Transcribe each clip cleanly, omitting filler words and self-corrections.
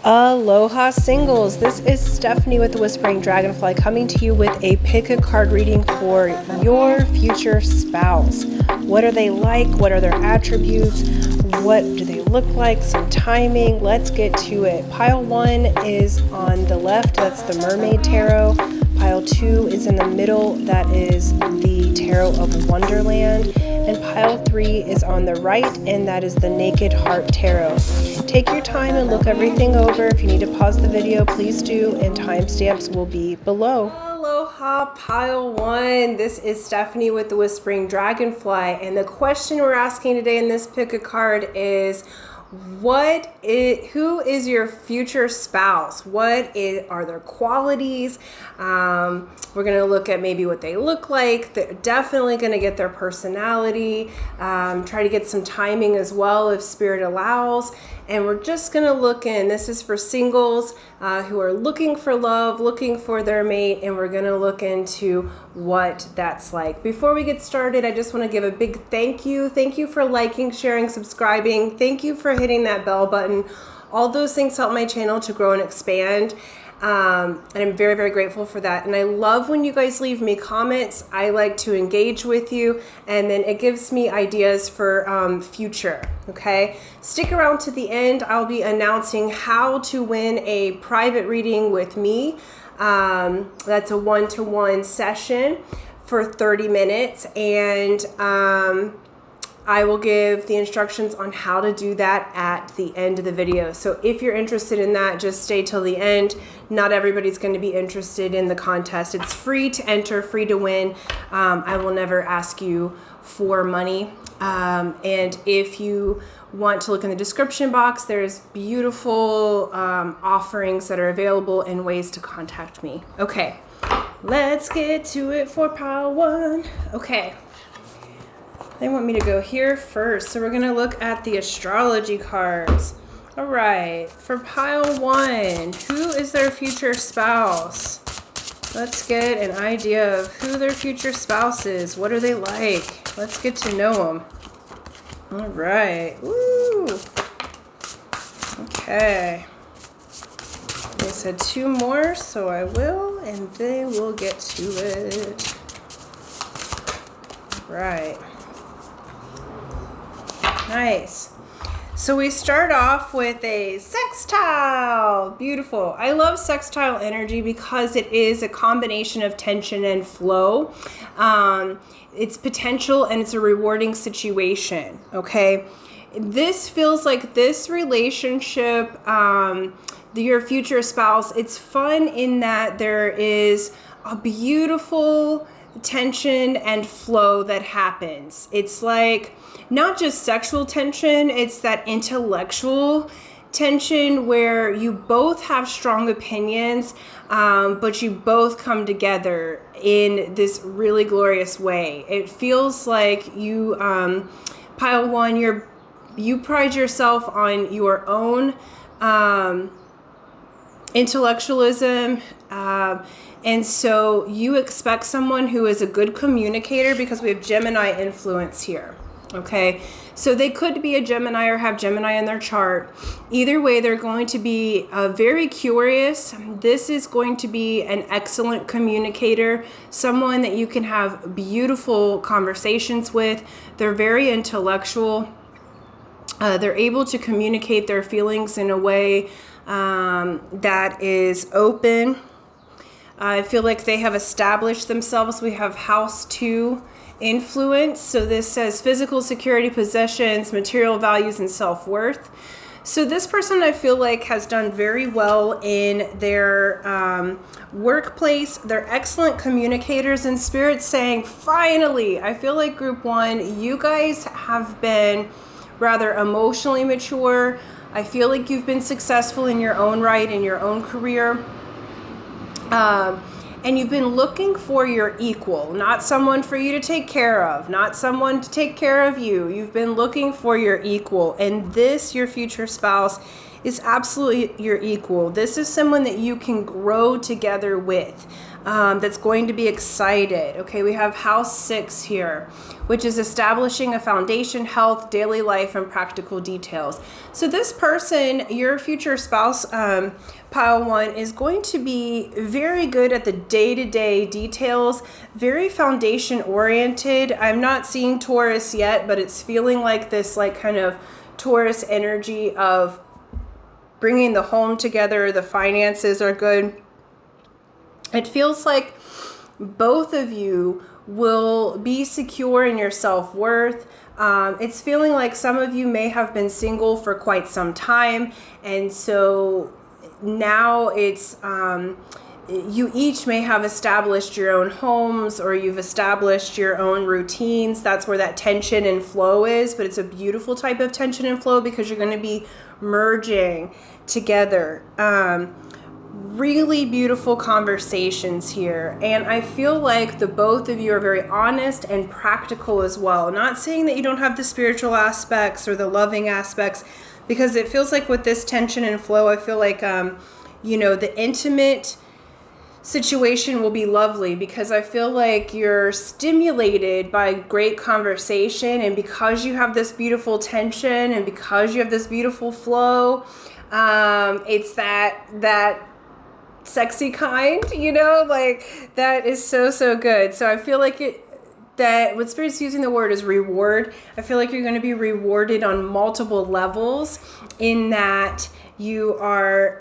Aloha singles, this is Stephanie with the Whispering Dragonfly coming to you with a pick a card reading for your future spouse. What are they like? What are their attributes? What do they look like? Some timing. Let's get to it. Pile 1 is on the left, that's the Mermaid Tarot. Pile 2 is in the middle, that is the Tarot of Wonderland. And pile 3 is on the right, and that is the Naked Heart Tarot. Take your time and look everything over. If you need to pause the video, please do, and timestamps will be below. Aloha, pile 1. This is Stephanie with the Whispering Dragonfly, and the question we're asking today in this pick a card is, who is your future spouse? Are their qualities? We're going to look at maybe what they look like. They're definitely going to get their personality. Try to get some timing as well if spirit allows. And we're just going to look in. This is for singles who are looking for love, looking for their mate, and we're going to look into what that's like. Before we get started, I just want to give a big thank you. Thank you for liking, sharing, subscribing. Thank you for hitting that bell button. All those things help my channel to grow and expand. And I'm very, very grateful for that. And I love when you guys leave me comments. I like to engage with you, and then it gives me ideas for future. Okay, stick around to the end. I'll be announcing how to win a private reading with me. That's a one-to-one session for 30 minutes, and I will give the instructions on how to do that at the end of the video. So if you're interested in that, just stay till the end. Not everybody's going to be interested in the contest. It's free to enter, free to win. I will never ask you for money. And if you want to look in the description box, there's beautiful offerings that are available and ways to contact me. Okay, let's get to it for pile 1. Okay. They want me to go here first, so we're going to look at the astrology cards. All right, for pile 1, who is their future spouse? Let's get an idea of who their future spouse is. What are they like? Let's get to know them. All right. Woo. Okay. They said 2 more, so I will, and they will get to it. All right. Nice. So we start off with a sextile. Beautiful. I love sextile energy because it is a combination of tension and flow. It's potential and it's a rewarding situation. Okay. This feels like this relationship, your future spouse, it's fun in that there is a beautiful tension and flow that happens. It's like not just sexual tension, it's that intellectual tension where you both have strong opinions, but you both come together in this really glorious way. It feels like you, pile 1, you pride yourself on your own intellectualism, and so you expect someone who is a good communicator because we have Gemini influence here. Okay, so they could be a Gemini or have Gemini in their chart. Either way, they're going to be very curious. This is going to be an excellent communicator, someone that you can have beautiful conversations with. They're very intellectual. They're able to communicate their feelings in a way that is open. I feel like they have established themselves. We have house 2 influence. So this says physical security, possessions, material values, and self-worth. So this person, I feel like, has done very well in their workplace. They're excellent communicators, and Spirit's saying, finally, I feel like group 1, you guys have been rather emotionally mature. I feel like you've been successful in your own right, in your own career. And you've been looking for your equal, not someone for you to take care of, not someone to take care of you. You've been looking for your equal. And this, your future spouse, is absolutely your equal. This is someone that you can grow together with, that's going to be excited. Okay, we have house 6 here, which is establishing a foundation, health, daily life, and practical details. So this person, your future spouse, pile 1, is going to be very good at the day-to-day details, very foundation oriented. I'm not seeing Taurus yet, but it's feeling like this, like kind of Taurus energy of bringing the home together. The finances are good. It feels like both of you will be secure in your self-worth. It's feeling like some of you may have been single for quite some time, and so now it's you each may have established your own homes, or you've established your own routines. That's where that tension and flow is, but it's a beautiful type of tension and flow because you're going to be merging together. Really beautiful conversations here, and I feel like the both of you are very honest and practical as well. Not saying that you don't have the spiritual aspects or the loving aspects, because it feels like with this tension and flow, I feel like you know, the intimate situation will be lovely, because I feel like you're stimulated by great conversation, and because you have this beautiful tension and because you have this beautiful flow, it's that sexy kind, you know, like that is so good. So I feel like that what Spirit's using the word is reward. I feel like you're going to be rewarded on multiple levels, in that you are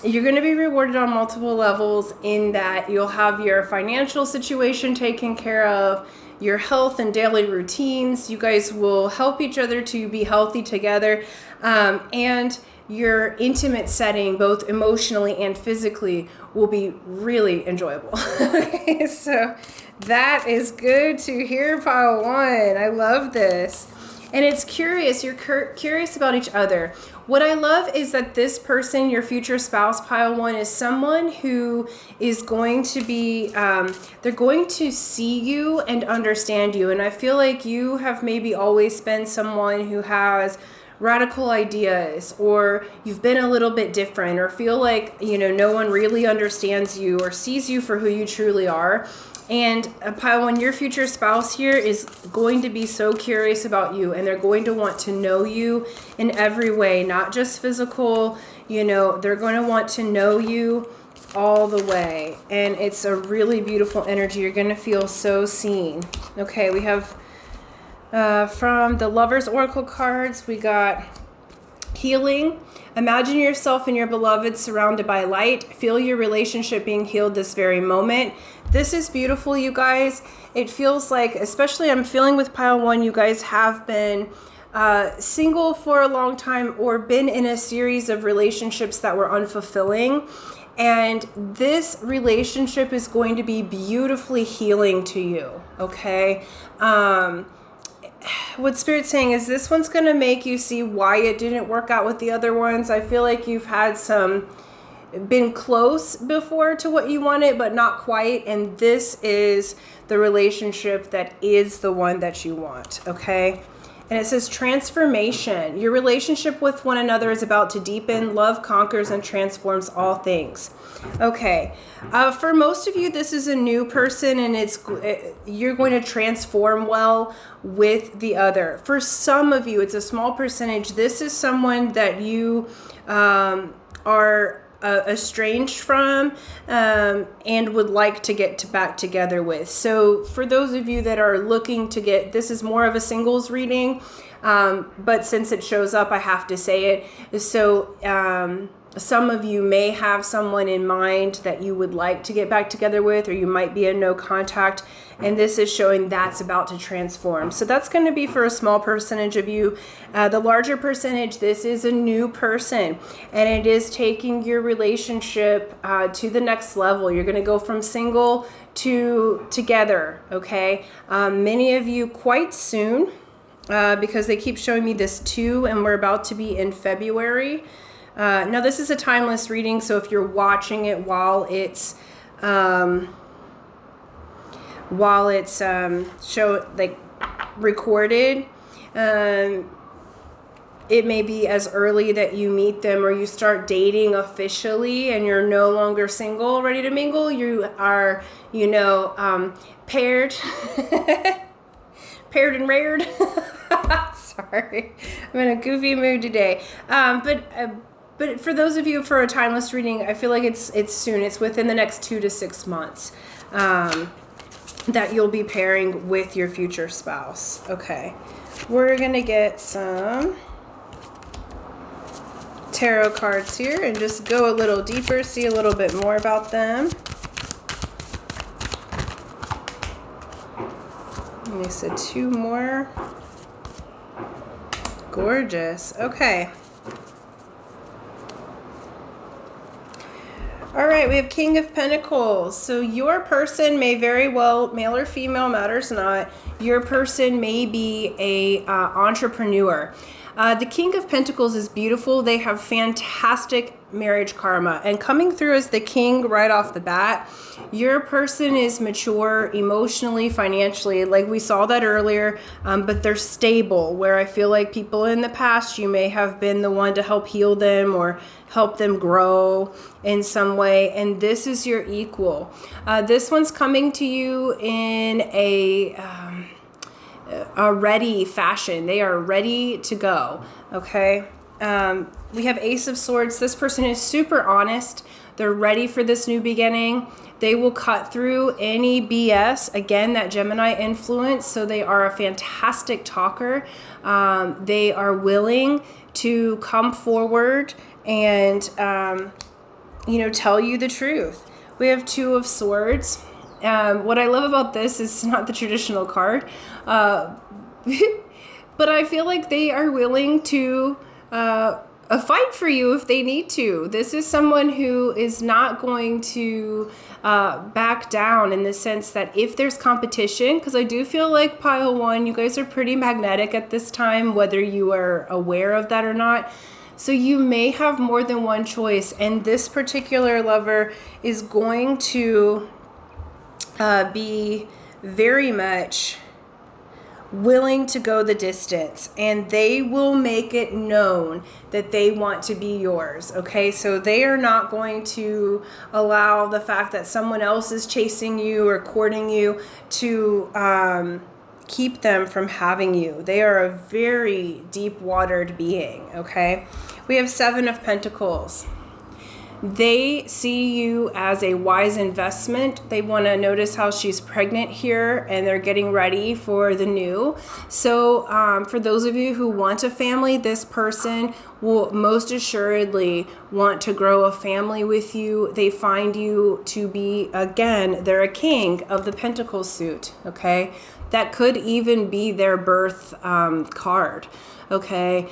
you're going to be rewarded on multiple levels, in that you'll have your financial situation taken care of, your health and daily routines. You guys will help each other to be healthy together, and your intimate setting, both emotionally and physically, will be really enjoyable. Okay, so that is good to hear, pile 1. I love this. And it's curious, you're curious about each other. What I love is that this person, your future spouse, pile 1, is someone who is going to be, they're going to see you and understand you. And I feel like you have maybe always been someone who has radical ideas, or you've been a little bit different, or feel like, you know, no one really understands you or sees you for who you truly are. And pile 1, your future spouse here is going to be so curious about you, and they're going to want to know you in every way, not just physical, you know, they're going to want to know you all the way. And it's a really beautiful energy. You're going to feel so seen. Okay, we have from the Lover's Oracle cards, we got healing. Imagine yourself and your beloved surrounded by light. Feel your relationship being healed this very moment. This is beautiful, you guys. It feels like, especially I'm feeling with pile 1, you guys have been single for a long time, or been in a series of relationships that were unfulfilling. And this relationship is going to be beautifully healing to you, okay? What Spirit's saying is this one's going to make you see why it didn't work out with the other ones. I feel like you've had been close before to what you wanted, but not quite. And this is the relationship that is the one that you want, okay? And it says transformation. Your relationship with one another is about to deepen. Love conquers and transforms all things. Okay, for most of you, this is a new person, and you're going to transform well with the other. For some of you, it's a small percentage. This is someone that you are estranged from and would like to get back together with. So for those of you that are looking to this is more of a singles reading, but since it shows up, I have to say it. So some of you may have someone in mind that you would like to get back together with, or you might be in no contact, and this is showing that's about to transform. So that's going to be for a small percentage of you. The larger percentage, this is a new person, and it is taking your relationship to the next level. You're going to go from single to together, okay? Many of you quite soon, because they keep showing me this 2, and we're about to be in February. Now this is a timeless reading, so if you're watching it while it's recorded, it may be as early that you meet them or you start dating officially and you're no longer single, ready to mingle. You are, paired, paired and rared. Sorry, I'm in a goofy mood today. But for those of you for a timeless reading, I feel like it's soon. It's within the next 2 to 6 months that you'll be pairing with your future spouse. Okay, we're gonna get some tarot cards here and just go a little deeper, see a little bit more about them. And they said 2 more. Gorgeous. Okay. All right, we have King of Pentacles. So your person may very well, male or female, matters not. Your person may be a entrepreneur. The King of Pentacles is beautiful. They have fantastic marriage karma. And coming through as the king right off the bat, your person is mature emotionally, financially, like we saw that earlier, but they're stable, where I feel like people in the past, you may have been the one to help heal them or help them grow in some way. And this is your equal. This one's coming to you in a ready fashion. They are ready to go. Okay. We have Ace of Swords. This person is super honest. They're ready for this new beginning. They will cut through any BS. Again, that Gemini influence. So they are a fantastic talker. They are willing to come forward and, tell you the truth. We have Two of Swords. What I love about this is not the traditional card, but I feel like they are willing to fight for you if they need to. This is someone who is not going to back down, in the sense that if there's competition, because I do feel like pile 1, you guys are pretty magnetic at this time, whether you are aware of that or not. So you may have more than one choice, and this particular lover is going to be very much willing to go the distance, and they will make it known that they want to be yours. Okay, so they are not going to allow the fact that someone else is chasing you or courting you to keep them from having you. They are a very deep-watered being. Okay, we have Seven of Pentacles. They see you as a wise investment. They want to notice how she's pregnant here, and they're getting ready for the new. So for those of you who want a family, this person will most assuredly want to grow a family with you. They find you to be, again, they're a king of the Pentacles suit, okay? That could even be their birth card, okay?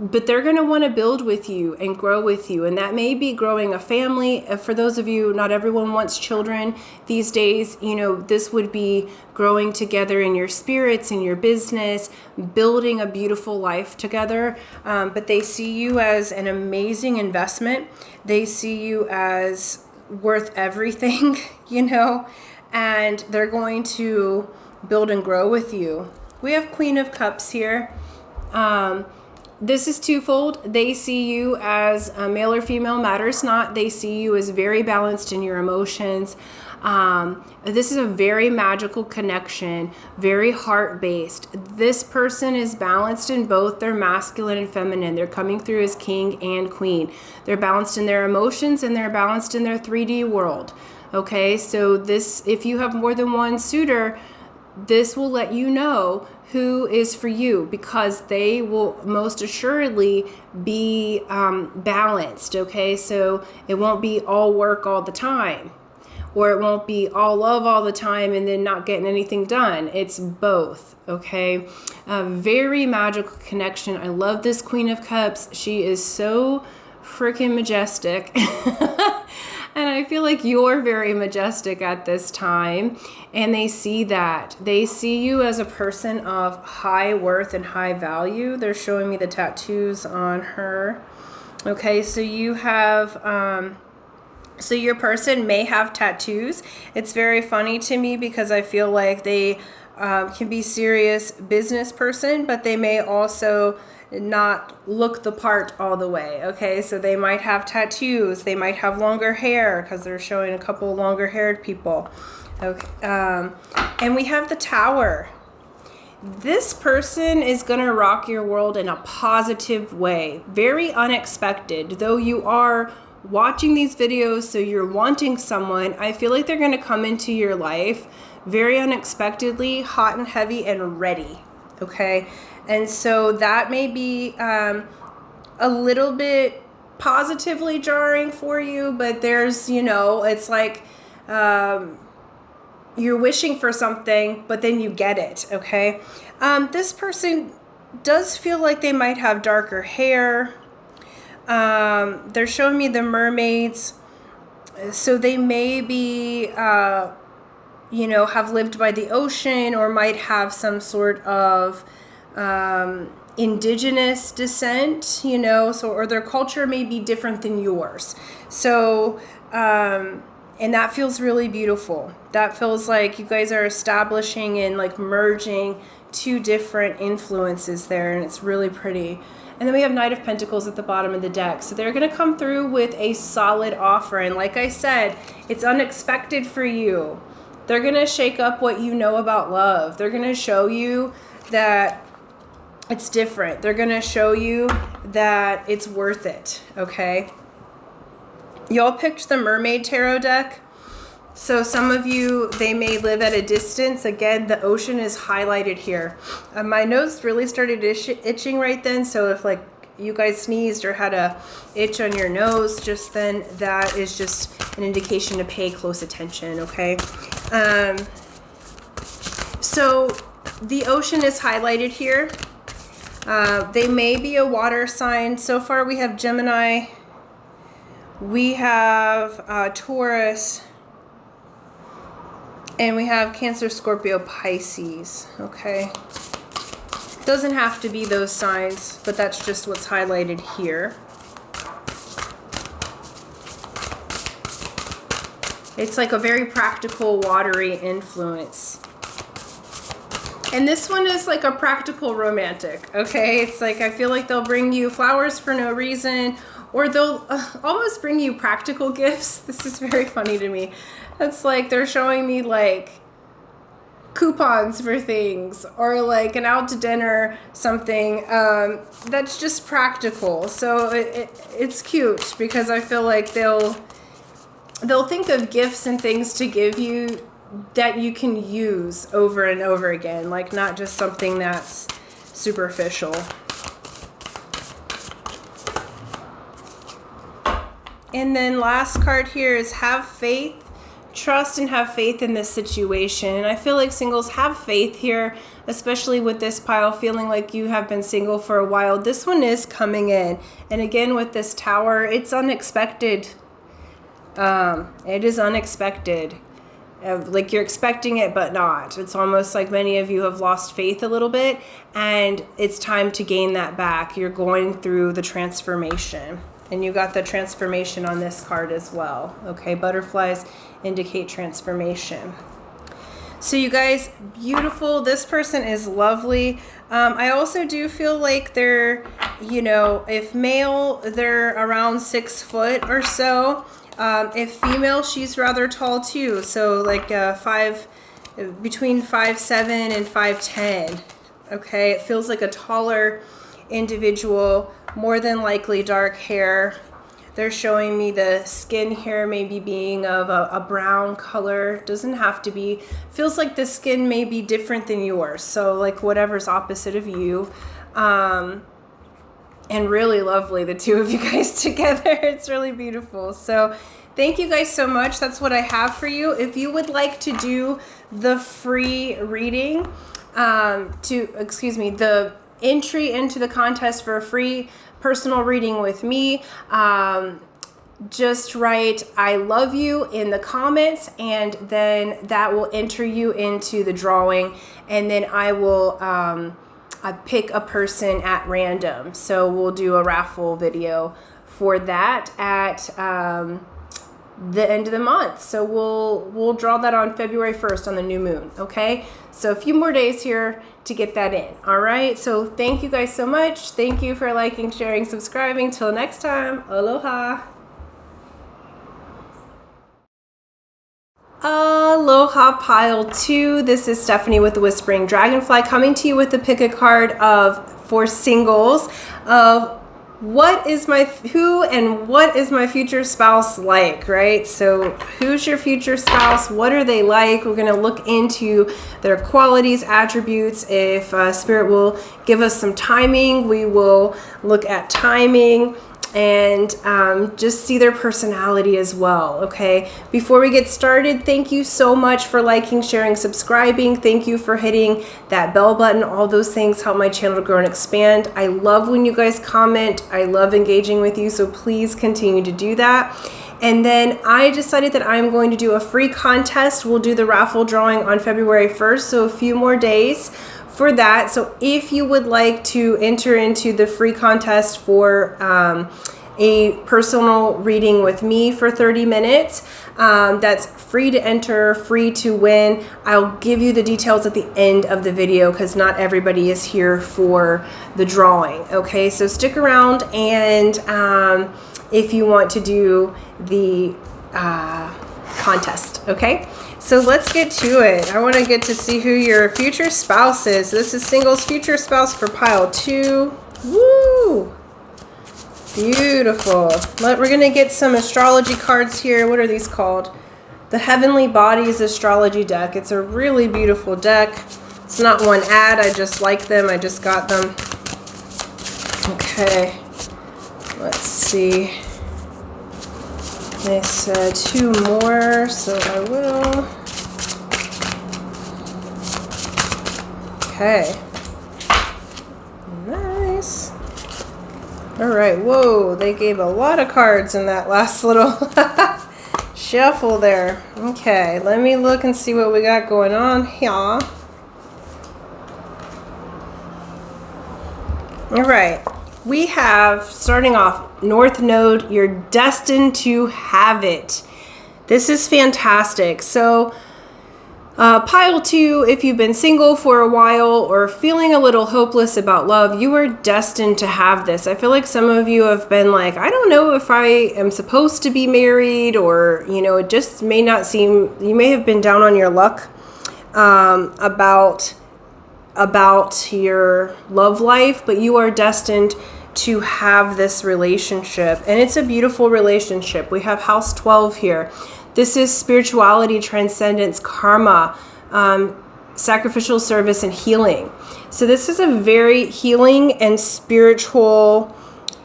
But they're going to want to build with you and grow with you. And that may be growing a family. For those of you, not everyone wants children these days. This would be growing together in your spirits, in your business, building a beautiful life together. But they see you as an amazing investment. They see you as worth everything, and they're going to build and grow with you. We have Queen of Cups here. This is twofold. They see you as a male or female, matters not. They see you as very balanced in your emotions. This is a very magical connection, very heart-based. This person is balanced in both their masculine and feminine. They're coming through as king and queen. They're balanced in their emotions, and they're balanced in their 3D world. Okay, so this, if you have more than one suitor, this will let you know who is for you, because they will most assuredly be balanced, okay? So it won't be all work all the time, or it won't be all love all the time and then not getting anything done. It's both, okay? A very magical connection. I love this Queen of Cups. She is so freaking majestic. And I feel like you're very majestic at this time. And they see that. They see you as a person of high worth and high value. They're showing me the tattoos on her. Okay, so you have... so your person may have tattoos. It's very funny to me because I feel like they can be serious business person, but they may also not look the part all the way. Okay, so they might have tattoos, they might have longer hair, because they're showing a couple longer haired people. Okay, and we have the Tower. This person is going to rock your world in a positive way, very unexpected. Though you are watching these videos, so you're wanting someone, I feel like they're going to come into your life very unexpectedly, hot and heavy and ready. Okay, and so that may be a little bit positively jarring for you, but there's, you know, it's like you're wishing for something, but then you get it. Okay, this person does feel like they might have darker hair. They're showing me the mermaids, so they may be you know, have lived by the ocean, or might have some sort of indigenous descent, you know, so, or their culture may be different than yours. So and that feels really beautiful. That feels like you guys are establishing and like merging two different influences there, and it's really pretty. And then we have Knight of Pentacles at the bottom of the deck. So they're going to come through with a solid offer. And like I said, it's unexpected for you. They're going to shake up what you know about love. They're going to show you that it's different. They're going to show you that it's worth it. Okay. Y'all picked the Mermaid Tarot deck. So some of you, they may live at a distance. Again, the ocean is highlighted here. My nose really started itching right then. So if like you guys sneezed or had a itch on your nose just then, that is just an indication to pay close attention. Okay. So the ocean is highlighted here. They may be a water sign. So far we have Gemini. We have Taurus. And we have Cancer, Scorpio, Pisces. Okay. Doesn't have to be those signs, but that's just what's highlighted here. It's like a very practical, watery influence. And this one is like a practical romantic, okay? It's like, I feel like they'll bring you flowers for no reason, or they'll almost bring you practical gifts. This is very funny to me. It's like they're showing me like coupons for things, or like an out to dinner something that's just practical. So it's cute, because I feel like they'll think of gifts and things to give you that you can use over and over again, like not just something that's superficial. And then last card here is have faith. Trust and have faith in this situation. And I feel like singles have faith here, especially with this pile, feeling like you have been single for a while. This one is coming in. And again, with this Tower, it's unexpected. It is unexpected. Like you're expecting it, but not. It's almost like many of you have lost faith a little bit, and it's time to gain that back. You're going through the transformation. And you got the transformation on this card as well. Okay, butterflies indicate transformation. So you guys, beautiful. This person is lovely. I also do feel like they're, you know, if male, they're around 6 foot or so. If female, she's rather tall too. So like between 5'7" and 5'10". Okay, it feels like a taller individual, more than likely dark hair. They're showing me the skin here maybe being of a brown color. Doesn't have to be. Feels like the skin may be different than yours. So like whatever's opposite of you. And really lovely, the two of you guys together. It's really beautiful. So thank you guys so much. That's what I have for you. If you would like to do the free reading, the entry into the contest for a free personal reading with me, just write "I love you" in the comments, and then that will enter you into the drawing, and then I will pick a person at random. So we'll do a raffle video for that at the end of the month. So we'll draw that on February 1st on the new moon. Okay. So a few more days here to get that in. All right. So thank you guys so much. Thank you for liking, sharing, subscribing. Till next time. Aloha. Aloha pile 2. This is Stephanie with the Whispering Dragonfly coming to you with the pick a card for singles of what is my future spouse like, right? So who's your future spouse? What are they like? We're going to look into their qualities, attributes. If Spirit will give us some timing, we will look at timing and just see their personality as well. Okay, before we get started, thank you so much for liking, sharing, subscribing. Thank you for hitting that bell button. All those things help my channel to grow and expand. I love when you guys comment. I love engaging with you, so please continue to do that. And then I decided that I'm going to do a free contest. We'll do the raffle drawing on February 1st, so a few more days for that. So if you would like to enter into the free contest for a personal reading with me for 30 minutes, that's free to enter, free to win. I'll give you the details at the end of the video because not everybody is here for the drawing. Okay, so stick around, and if you want to do the contest. Okay, so let's get to it. I want to get to see who your future spouse is. This is singles future spouse for pile 2. Woo! Beautiful. We're going to get some astrology cards here. What are these called? The Heavenly Bodies Astrology deck. It's a really beautiful deck. It's not one ad. I just like them. I just got them. Okay. Let's see. They said 2 more, so I will. Okay. Nice. All right. Whoa, they gave a lot of cards in that last little shuffle there. Okay, let me look and see what we got going on here. All right. We have, starting off, North Node, you're destined to have it. This is fantastic. So, pile 2, if you've been single for a while or feeling a little hopeless about love, you are destined to have this. I feel like some of you have been like, I don't know if I am supposed to be married, or, you know, it just may not seem, you may have been down on your luck about your love life, but you are destined to have this relationship, and it's a beautiful relationship. We have house 12 here. This is spirituality, transcendence, karma, sacrificial service, and healing. So this is a very healing and spiritual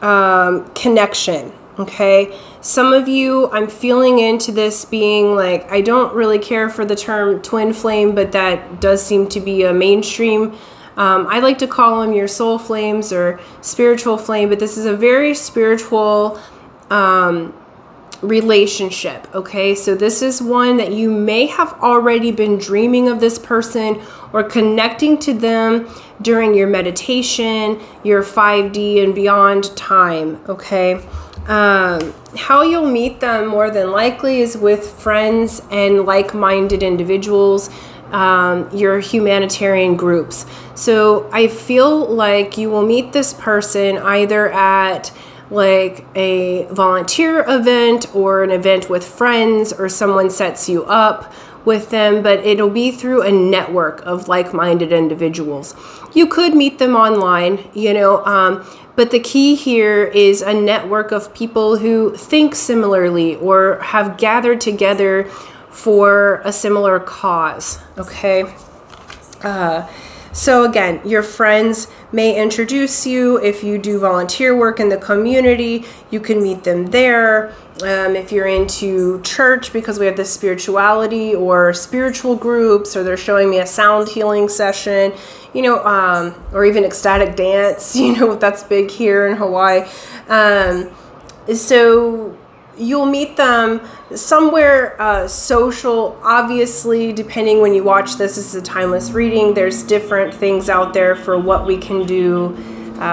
connection. Okay, some of you, I'm feeling into this being like, I don't really care for the term twin flame, but that does seem to be a mainstream. I like to call them your soul flames or spiritual flame, but this is a very spiritual relationship. Okay, so this is one that you may have already been dreaming of this person or connecting to them during your meditation, your 5D and beyond time. Okay. How you'll meet them more than likely is with friends and like-minded individuals, your humanitarian groups. So I feel like you will meet this person either at like a volunteer event or an event with friends, or someone sets you up with them, but it'll be through a network of like-minded individuals. You could meet them online, you know, but the key here is a network of people who think similarly or have gathered together for a similar cause. Okay. So again, your friends may introduce you. If you do volunteer work in the community, you can meet them there. If you're into church, because we have this spirituality or spiritual groups, or they're showing me a sound healing session, you know, or even ecstatic dance, you know, that's big here in Hawaii. So you'll meet them somewhere social. Obviously, depending when you watch this is a timeless reading. There's different things out there for what we can do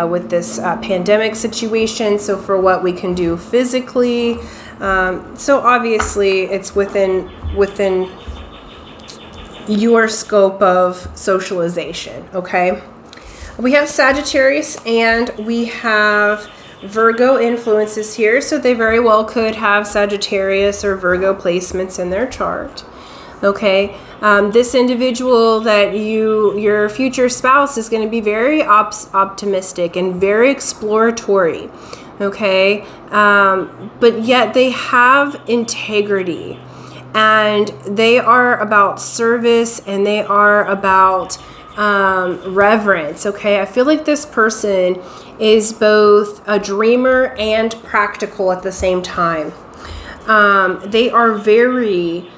with this pandemic situation. So for what we can do physically, So obviously it's within your scope of socialization, okay? We have Sagittarius and we have Virgo influences here, so they very well could have Sagittarius or Virgo placements in their chart. Okay, this individual that your future spouse is going to be very optimistic and very exploratory. Okay, but yet they have integrity, and they are about service, and they are about reverence. Okay, I feel like this person is both a dreamer and practical at the same time. They are very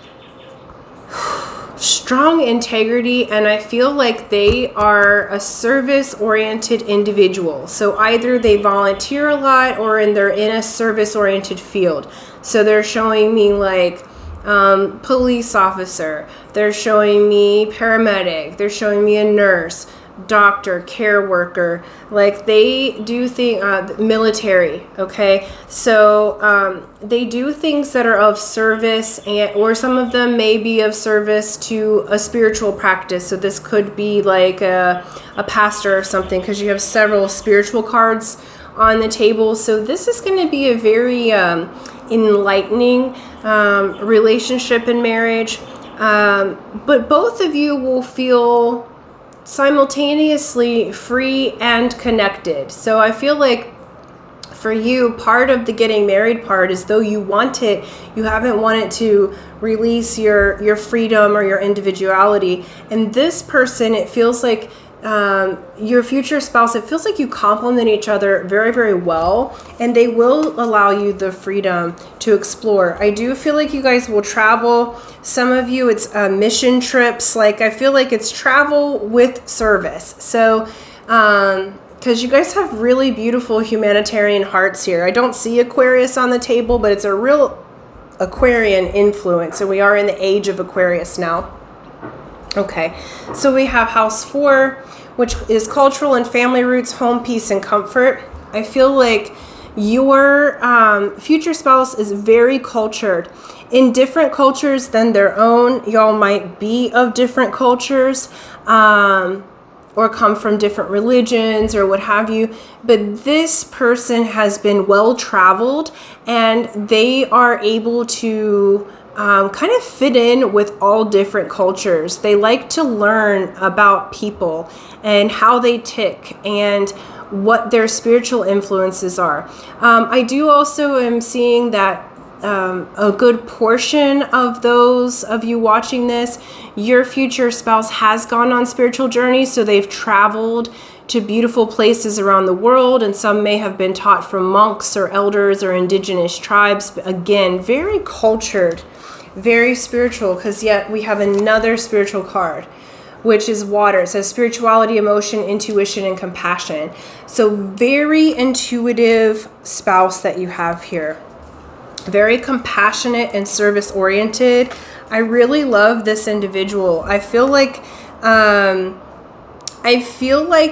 strong integrity, and I feel like they are a service-oriented individual. So either they volunteer a lot, or they're in a service-oriented field. So they're showing me like police officer, they're showing me paramedic, they're showing me a nurse, doctor, care worker, like they do military. Okay, so they do things that are of service, or some of them may be of service to a spiritual practice. So this could be like a pastor or something, because you have several spiritual cards on the table. So this is going to be a very enlightening relationship and marriage, but both of you will feel simultaneously free and connected. So I feel like for you, part of the getting married part is, though you want it, you haven't wanted to release your freedom or your individuality. And this person, it feels like your future spouse, it feels like you complement each other very, very well, and they will allow you the freedom to explore. I do feel like you guys will travel. Some of you, it's mission trips. Like I feel like it's travel with service. So because you guys have really beautiful humanitarian hearts here. I don't see Aquarius on the table, but it's a real Aquarian influence, and we are in the age of Aquarius now. Okay, so we have house 4, which is cultural and family roots, home, peace, and comfort. I feel like your future spouse is very cultured. In different cultures than their own. Y'all might be of different cultures, or come from different religions or what have you. But this person has been well traveled, and they are able to kind of fit in with all different cultures. They like to learn about people and how they tick and what their spiritual influences are. I do also am seeing that a good portion of those of you watching this, your future spouse has gone on spiritual journeys, so they've traveled to beautiful places around the world, and some may have been taught from monks or elders or indigenous tribes. But again, very cultured, very spiritual, because yet we have another spiritual card, which is water. It says spirituality, emotion, intuition, and compassion. So very intuitive spouse that you have here. Very compassionate and service oriented. I really love this individual. I feel like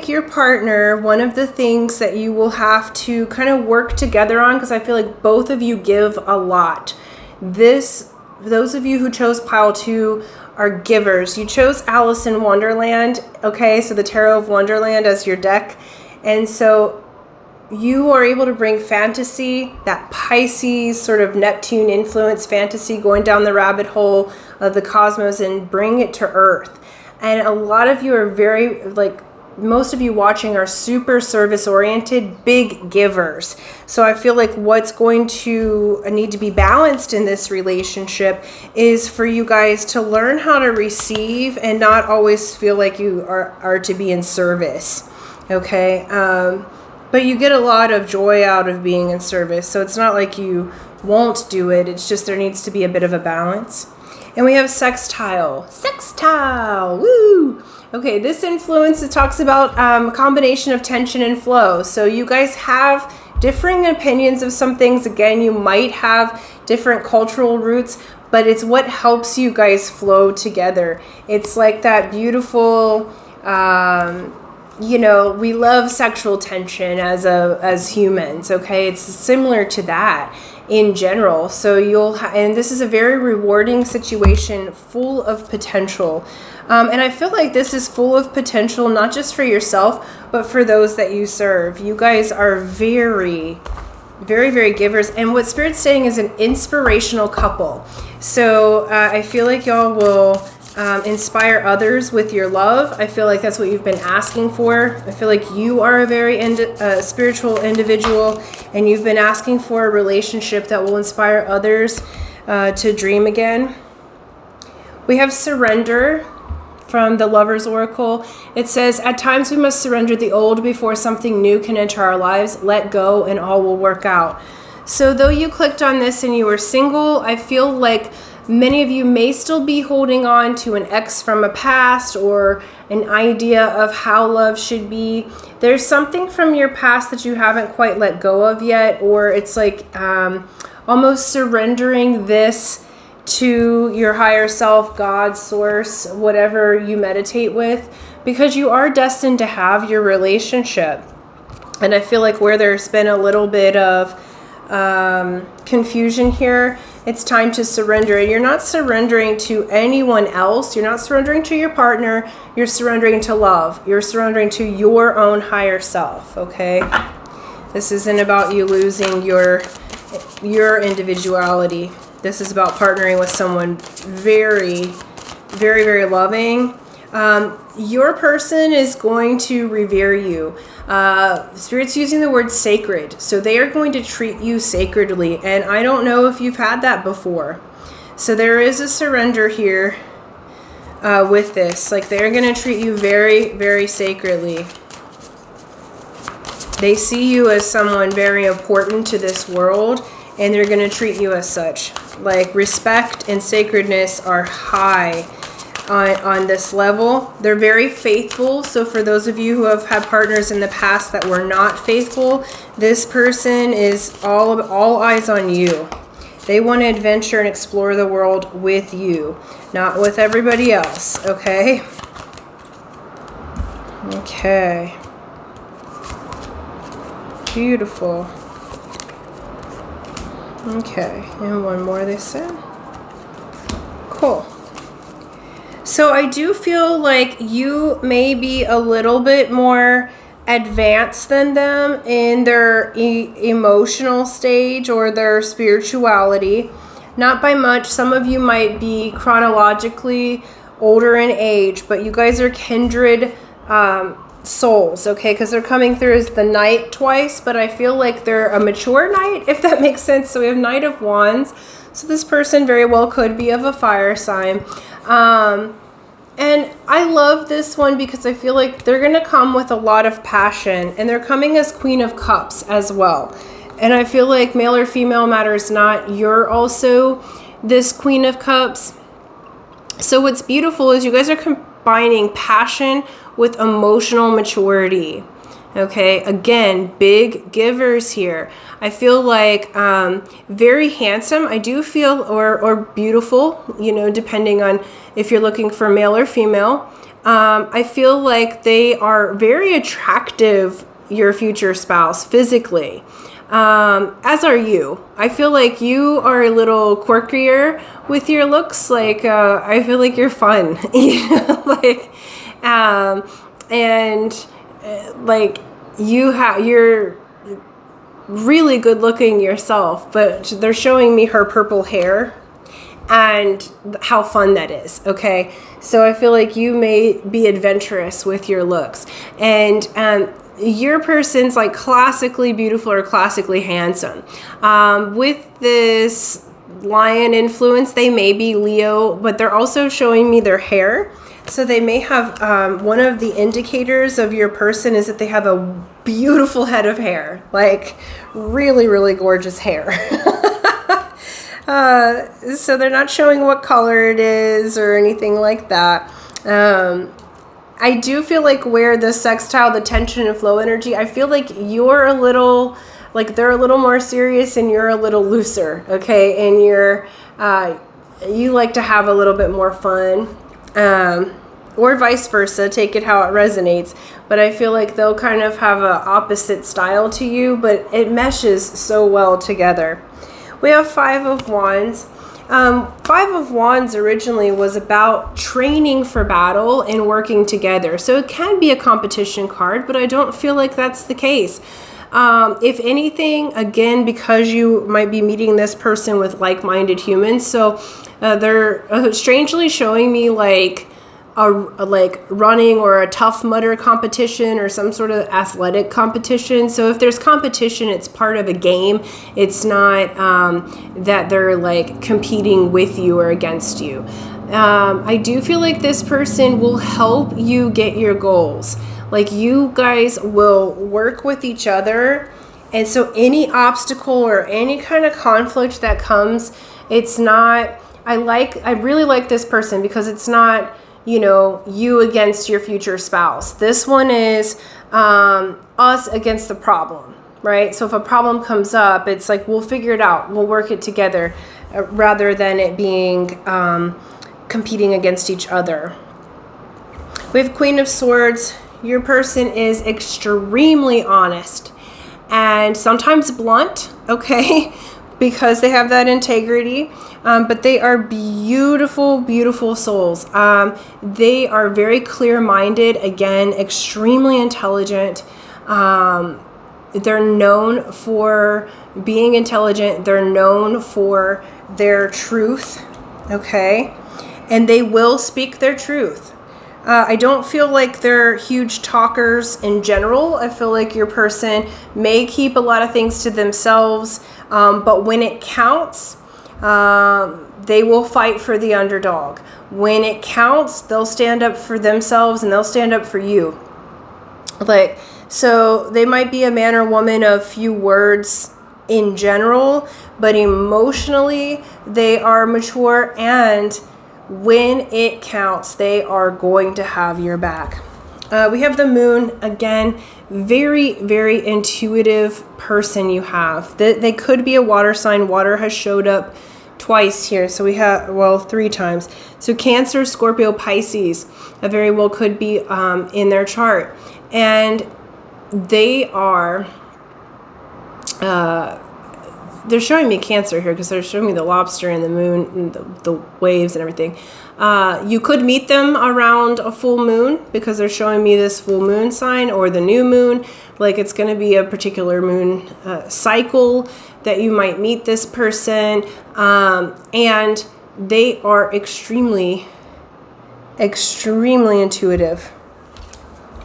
your partner, one of the things that you will have to kind of work together on, because I feel like both of you give a lot. Those of you who chose pile 2 are givers. You chose Alice in Wonderland, okay? So the Tarot of Wonderland as your deck. And so you are able to bring fantasy, that Pisces sort of Neptune influence fantasy, going down the rabbit hole of the cosmos, and bring it to Earth. And a lot of you are very, like, most of you watching are super service oriented, big givers. So I feel like what's going to need to be balanced in this relationship is for you guys to learn how to receive and not always feel like you are to be in service. Okay. But you get a lot of joy out of being in service. So it's not like you won't do it. It's just there needs to be a bit of a balance. And we have sextile. Sextile. Woo! Okay, this influence, it talks about a combination of tension and flow. So you guys have differing opinions of some things. Again, you might have different cultural roots, but it's what helps you guys flow together. It's like that beautiful you know, we love sexual tension as humans, okay? It's similar to that in general. So and this is a very rewarding situation full of potential. And I feel like this is full of potential, not just for yourself, but for those that you serve. You guys are very, very, very givers. And what Spirit's saying is an inspirational couple. So I feel like y'all will inspire others with your love. I feel like that's what you've been asking for. I feel like you are a very spiritual individual, and you've been asking for a relationship that will inspire others to dream again. We have surrender from the Lover's Oracle. It says, at times we must surrender the old before something new can enter our lives. Let go and all will work out. So though you clicked on this and you were single, I feel like many of you may still be holding on to an ex from a past or an idea of how love should be. There's something from your past that you haven't quite let go of yet, or it's like almost surrendering this to your higher self, God, source, whatever you meditate with, because you are destined to have your relationship. And I feel like where there's been a little bit of confusion here, it's time to surrender. You're not surrendering to anyone else. You're not surrendering to your partner. You're surrendering to love. You're surrendering to your own higher self, okay? This isn't about you losing your individuality. This is about partnering with someone very, very, very loving. Your person is going to revere you. Spirit's using the word sacred. So they are going to treat you sacredly. And I don't know if you've had that before. So there is a surrender here with this. Like, they're going to treat you very, very sacredly. They see you as someone very important to this world, and they're going to treat you as such. Like, respect and sacredness are high on this level. They're very faithful. So for those of you who have had partners in the past that were not faithful, this person is all eyes on you. They want to adventure and explore the world with you, not with everybody else, okay? Okay. Beautiful. Okay, and one more they said. Cool. So I do feel like you may be a little bit more advanced than them in their emotional stage or their spirituality. Not by much. Some of you might be chronologically older in age, but you guys are kindred souls, okay? Because they're coming through as the Knight twice, but I feel like they're a mature Knight, if that makes sense. So we have Knight of Wands. So this person very well could be of a fire sign. And I love this one because I feel like they're going to come with a lot of passion, and they're coming as Queen of Cups as well. And I feel like male or female matters not. You're also this Queen of Cups. So what's beautiful is you guys are combining passion with emotional maturity. Okay, again, big givers here. I feel like very handsome. I do feel, or beautiful, you know, depending on if you're looking for male or female. I feel like they are very attractive, your future spouse, physically. As are you. I feel like you are a little quirkier with your looks. Like, I feel like you're fun, you know, like, like you're really good looking yourself, but they're showing me her purple hair and how fun that is. Okay. So I feel like you may be adventurous with your looks, and, your person's like classically beautiful or classically handsome. With this lion influence, they may be Leo, but they're also showing me their hair. So they may have, one of the indicators of your person is that they have a beautiful head of hair, like really, really gorgeous hair. So they're not showing what color it is or anything like that. I do feel like where the sextile, the tension and flow energy, I feel like you're a little, like they're a little more serious and you're a little looser, okay? And you like to have a little bit more fun. or vice versa, take it how it resonates. But I feel like they'll kind of have an opposite style to you, but it meshes so well together. We have Five of Wands. Five of Wands originally was about training for battle and working together. So it can be a competition card, but I don't feel like that's the case. If anything, again, because you might be meeting this person with like-minded humans, so they're strangely showing me like like running or a Tough Mudder competition or some sort of athletic competition. So if there's competition, it's part of a game. It's not that they're like competing with you or against you. I do feel like this person will help you get your goals. Like you guys will work with each other. And so any obstacle or any kind of conflict that comes, it's not, I really like this person because it's not, you know, you against your future spouse. This one is us against the problem, right? So if a problem comes up, it's like, we'll figure it out. We'll work it together rather than it being competing against each other. We have Queen of Swords. Your person is extremely honest and sometimes blunt, okay? Because they have that integrity. But they are beautiful, beautiful souls. They are very clear-minded, again, extremely intelligent. They're known for being intelligent. They're known for their truth, okay? And they will speak their truth. I don't feel like they're huge talkers in general. I feel like your person may keep a lot of things to themselves, but when it counts, they will fight for the underdog. When it counts, they'll stand up for themselves and they'll stand up for you. Like, so they might be a man or woman of few words in general, but emotionally they are mature, and when it counts, they are going to have your back. We have the Moon. Again, very, very intuitive person you have. They could be a water sign. Water has showed up twice here. So we have, well, 3 times. So Cancer, Scorpio, Pisces very well could be in their chart. And they are, they're showing me Cancer here because they're showing me the lobster and the moon and the waves and everything. You could meet them around a full moon because they're showing me this full moon sign or the new moon. Like it's going to be a particular moon cycle that you might meet this person. And they are extremely, extremely intuitive.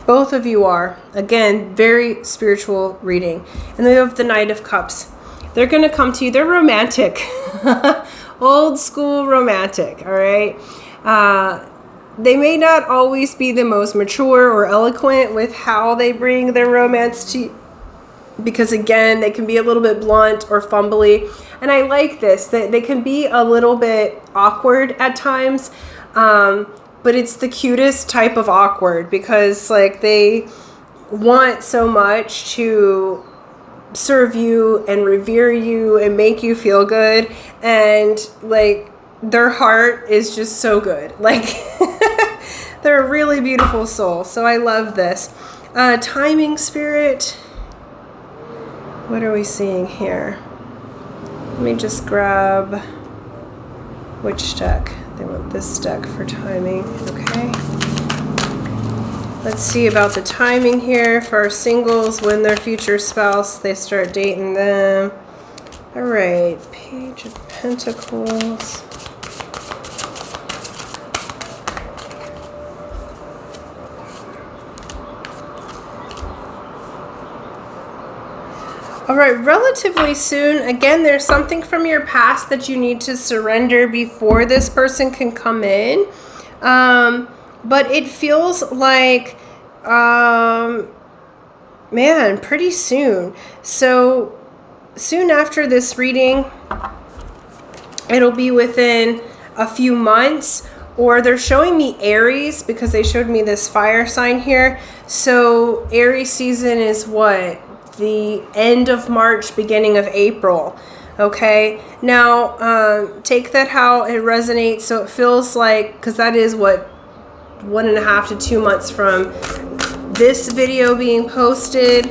Both of you are. Again, very spiritual reading. And then we have the Knight of Cups. They're going to come to you. They're romantic. Old school romantic, all right? They may not always be the most mature or eloquent with how they bring their romance to you, because, again, they can be a little bit blunt or fumbly. And I like this. They can be a little bit awkward at times, but it's the cutest type of awkward because, like, they want so much to serve you and revere you and make you feel good, and like their heart is just so good. Like they're a really beautiful soul. So I love this. Timing spirit. What are we seeing here? Let me just grab which deck. They want this deck for timing. Okay. Let's see about the timing here for our singles when their future spouse, they start dating them. All right, Page of Pentacles. All right, relatively soon. Again, there's something from your past that you need to surrender before this person can come in. But it feels like, man, pretty soon. So soon after this reading, it'll be within a few months, or they're showing me Aries because they showed me this fire sign here. So Aries season is what? The end of March, beginning of April. Okay, now take that how it resonates. So it feels like, because that is what 1.5 to 2 months from this video being posted.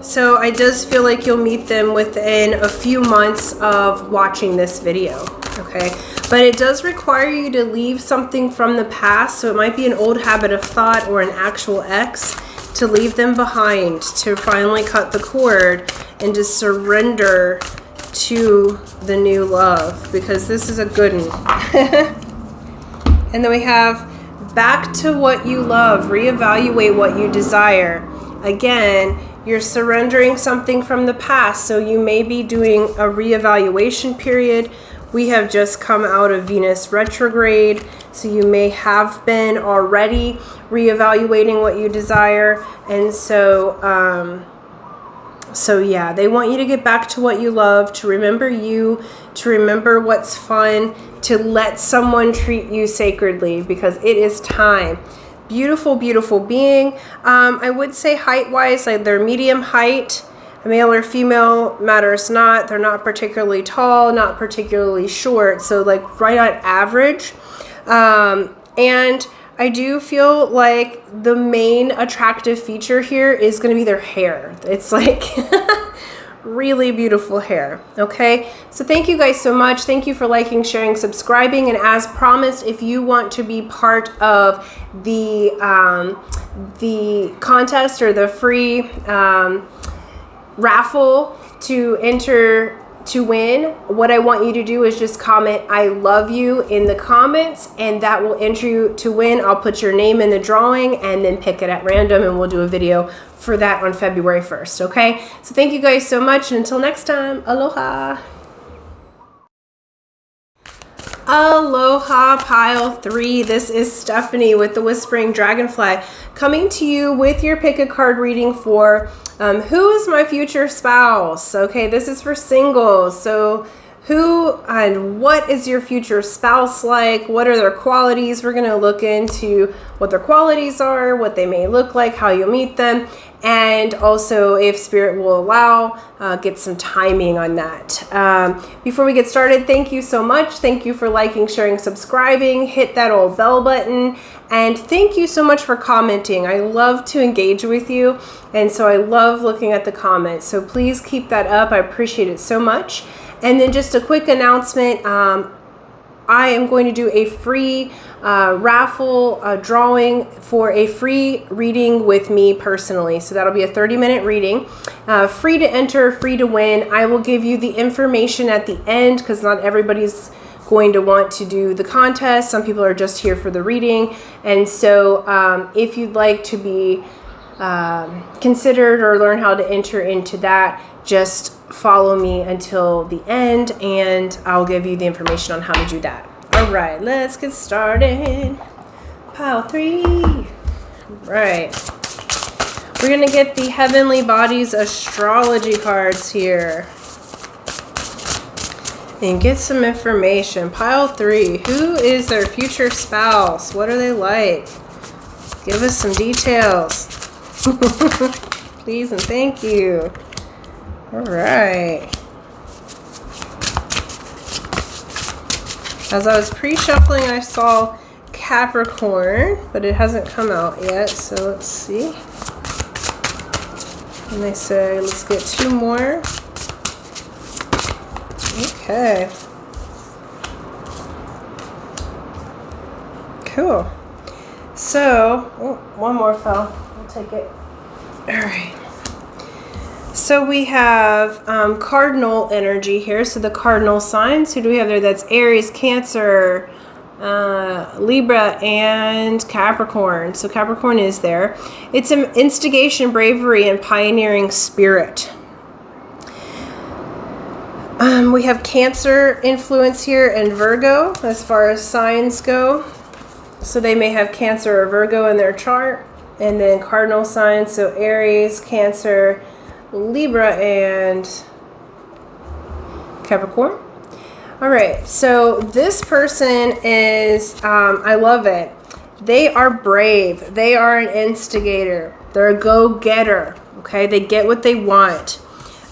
So I just feel like you'll meet them within a few months of watching this video, okay? But it does require you to leave something from the past, so it might be an old habit of thought or an actual ex, to leave them behind, to finally cut the cord and to surrender to the new love, because this is a good one. And then we have back to what you love, reevaluate what you desire. Again, you're surrendering something from the past, so you may be doing a reevaluation period. We have just come out of Venus retrograde, so you may have been already reevaluating what you desire. And so, yeah, they want you to get back to what you love, to remember you, to remember what's fun, to let someone treat you sacredly, because it is time. Beautiful, beautiful being. I would say height-wise, like they're medium height. Male or female matters not. They're not particularly tall, not particularly short. So like right on average. And I do feel like the main attractive feature here is going to be their hair. It's like really beautiful hair. Okay, so thank you guys so much. Thank you for liking, sharing, subscribing, and as promised, if you want to be part of the contest or the free raffle to enter to win, what I want you to do is just comment "I love you" in the comments, and that will enter you to win. I'll put your name in the drawing and then pick it at random, and we'll do a video for that on February 1st. Okay, so thank you guys so much, and until next time, aloha. Aloha pile 3. This is Stephanie with the Whispering Dragonfly, coming to you with your pick a card reading for who is my future spouse. Okay, this is for singles. So who and what is your future spouse like? What are their qualities? We're going to look into what their qualities are, what they may look like, how you'll meet them, and also, if Spirit will allow, get some timing on that. Before we get started, thank you so much. Thank you for liking, sharing, subscribing. Hit that old bell button. And thank you so much for commenting. I love to engage with you, and so I love looking at the comments. So please keep that up. I appreciate it so much. And then just a quick announcement. I am going to do a free raffle drawing for a free reading with me personally. So that'll be a 30-minute reading. Free to enter, free to win. I will give you the information at the end because not everybody's going to want to do the contest. Some people are just here for the reading. And so if you'd like to be considered or learn how to enter into that, just follow me until the end and I'll give you the information on how to do that. All right, let's get started. Pile 3. Right. We're going to get the Heavenly Bodies astrology cards here and get some information. Pile 3. Who is their future spouse? What are they like? Give us some details. Please and thank you. All right. As I was pre-shuffling, I saw Capricorn, but it hasn't come out yet, so let's see. And they say, let's get 2 more. Okay. Cool. So, oh, 1 more fell. I'll take it. All right. So we have cardinal energy here. So the cardinal signs. Who do we have there? That's Aries, Cancer, Libra, and Capricorn. So Capricorn is there. It's an instigation, bravery, and pioneering spirit. We have Cancer influence here and Virgo as far as signs go. So they may have Cancer or Virgo in their chart. And then cardinal signs. So Aries, Cancer, Libra, and Capricorn. All right, so this person is, I love it. They are brave. They are an instigator. They're a go-getter, okay? They get what they want.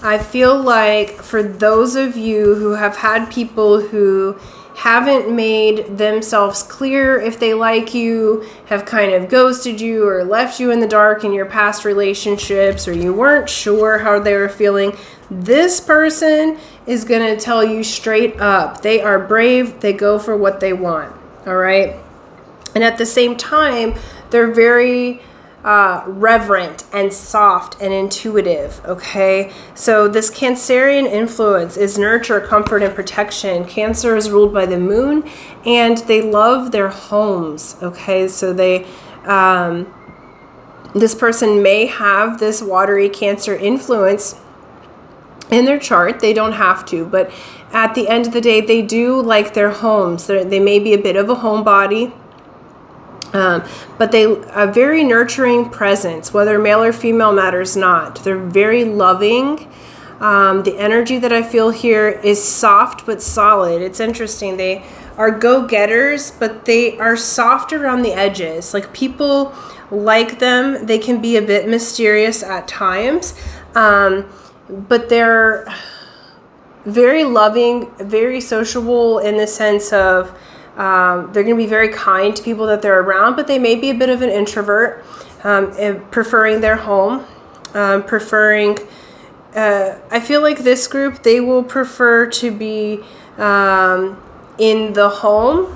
I feel like for those of you who have had people who haven't made themselves clear if they like you, have kind of ghosted you or left you in the dark in your past relationships, or you weren't sure how they were feeling, this person is going to tell you straight up. They are brave. They go for what they want. All right. And at the same time, they're very reverent and soft and intuitive. Okay. So this Cancerian influence is nurture, comfort, and protection. Cancer is ruled by the moon, and they love their homes. Okay. So they, this person may have this watery Cancer influence in their chart. They don't have to, but at the end of the day, they do like their homes. They may be a bit of a homebody, but they a very nurturing presence, whether male or female matters not. They're very loving. The energy that I feel here is soft but solid. It's interesting. They are go-getters, but they are soft around the edges. Like, people like them. They can be a bit mysterious at times. But they're very loving, very sociable in the sense of they're going to be very kind to people that they're around, but they may be a bit of an introvert, preferring their home, I feel like this group, they will prefer to be in the home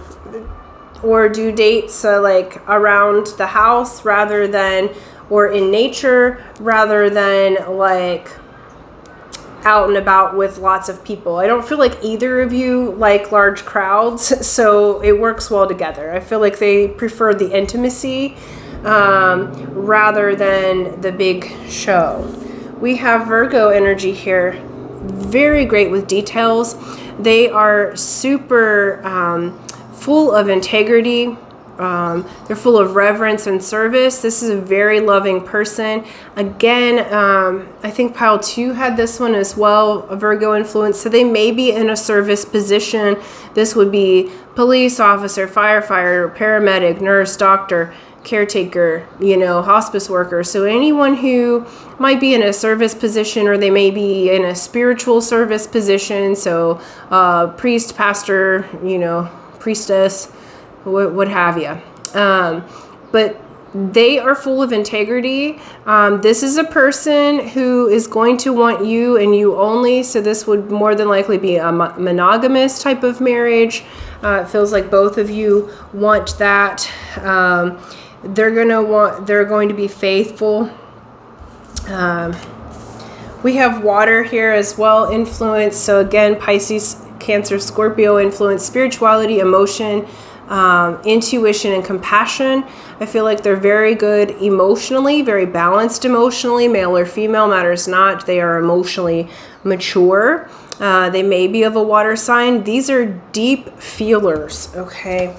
or do dates like around the house rather than, or in nature rather than like out and about with lots of people. I don't feel like either of you like large crowds, so it works well together. I feel like they prefer the intimacy rather than the big show. We have Virgo energy here. Very great with details. They are super full of integrity. They're full of reverence and service. This is a very loving person. Again, I think pile 2 had this one as well, a Virgo influence. So they may be in a service position. This would be police officer, firefighter, paramedic, nurse, doctor, caretaker, hospice worker. So anyone who might be in a service position, or they may be in a spiritual service position. So priest, pastor, priestess, what have you. But they are full of integrity. This is a person who is going to want you and you only. So this would more than likely be a monogamous type of marriage. It feels like both of you want that. They're going to be faithful. We have water here as well, influence. So again, Pisces, Cancer, Scorpio influence, spirituality, emotion, intuition, and compassion. I feel like they're very good emotionally, very balanced emotionally. Male or female matters not. They are emotionally mature. They may be of a water sign. These are deep feelers, okay?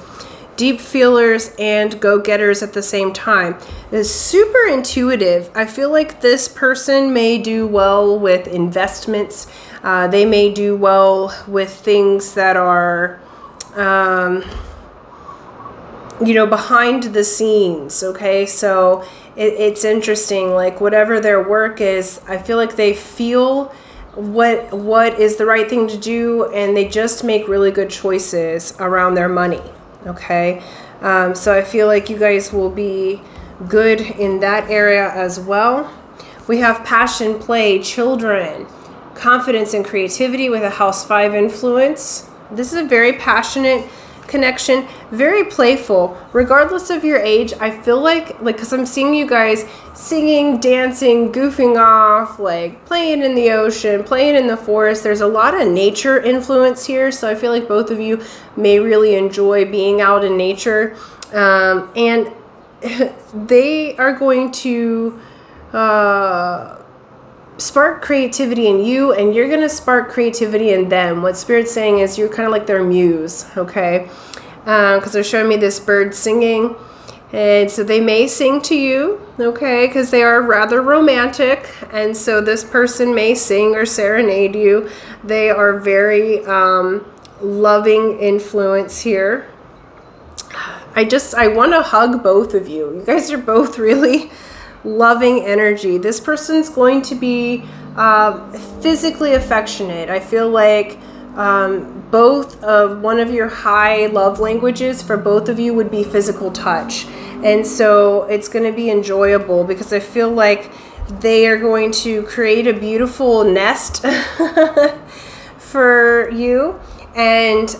Deep feelers and go-getters at the same time. It's super intuitive. I feel like this person may do well with investments. They may do well with things that are behind the scenes. Okay. So it's interesting, like whatever their work is, I feel like they feel what is the right thing to do, and they just make really good choices around their money. Okay. So I feel like you guys will be good in that area as well. We have passion, play, children, confidence, and creativity with a house 5 influence. This is a very passionate connection, very playful, regardless of your age. I feel like because I'm seeing you guys singing, dancing, goofing off, like playing in the ocean, playing in the forest. There's a lot of nature influence here, so I feel like both of you may really enjoy being out in nature, and they are going to spark creativity in you, and you're going to spark creativity in them. What Spirit's saying is you're kind of like their muse, okay? Because they're showing me this bird singing, and so they may sing to you, okay? Because they are rather romantic, and so this person may sing or serenade you. They are very loving influence here. I want to hug both of you. You guys are both really loving energy. This person's going to be physically affectionate. I feel like both of one of your high love languages for both of you would be physical touch. And so it's going to be enjoyable because I feel like they are going to create a beautiful nest for you. And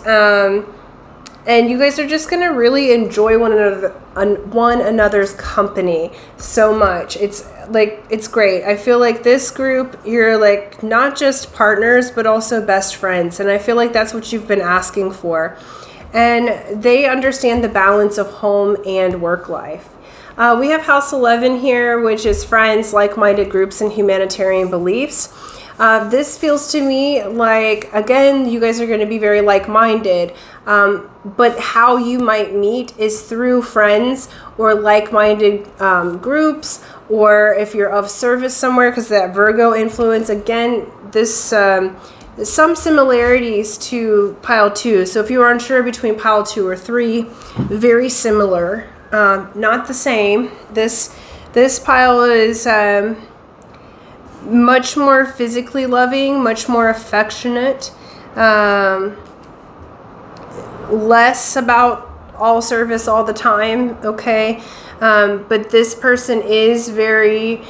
you guys are just going to really enjoy one another's company so much. It's great. I feel like this group, you're like not just partners, but also best friends. And I feel like that's what you've been asking for. And they understand the balance of home and work life. We have House 11 here, which is friends, like-minded groups, and humanitarian beliefs. This feels to me like, again, you guys are going to be very like-minded, but how you might meet is through friends or like-minded groups, or if you're of service somewhere, because that Virgo influence, again, this some similarities to pile 2. So if you are unsure between pile 2 or 3, very similar, not the same. This pile is much more physically loving, much more affectionate, less about all service all the time, okay? But this person is very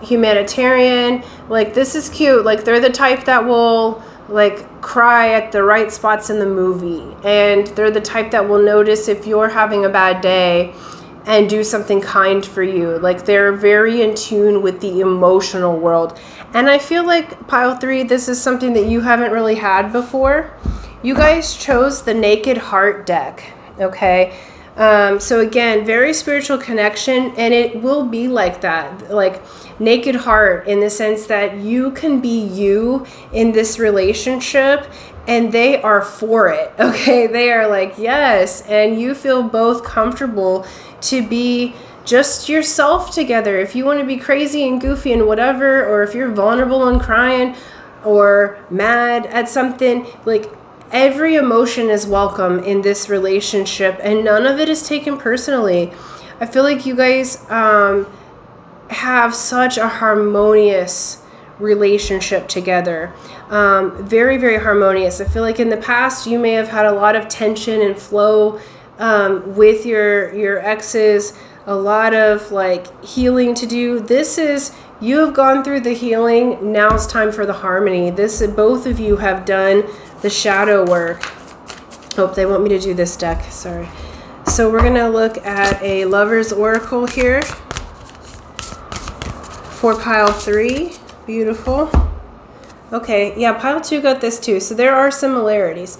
humanitarian. Like, this is cute. Like, they're the type that will like cry at the right spots in the movie, and they're the type that will notice if you're having a bad day and do something kind for you. Like, they're very in tune with the emotional world. And I feel like pile 3, this is something that you haven't really had before. You guys chose the Naked Heart deck, okay? So again, very spiritual connection, and it will be like that, like naked heart, in the sense that you can be you in this relationship, and they are for it, okay? They are like, yes, and you feel both comfortable to be just yourself together. If you want to be crazy and goofy and whatever, or if you're vulnerable and crying or mad at something, like, every emotion is welcome in this relationship, and none of it is taken personally. I feel like you guys have such a harmonious relationship together. Very, very harmonious. I feel like in the past you may have had a lot of tension and flow with your exes, a lot of like healing to do. This is, you have gone through the healing. Now it's time for the harmony. Both of you have done the shadow work. Oh, they want me to do this deck. Sorry. So we're going to look at a Lover's Oracle here for pile 3. Beautiful. Okay, yeah, pile 2 got this too. So there are similarities.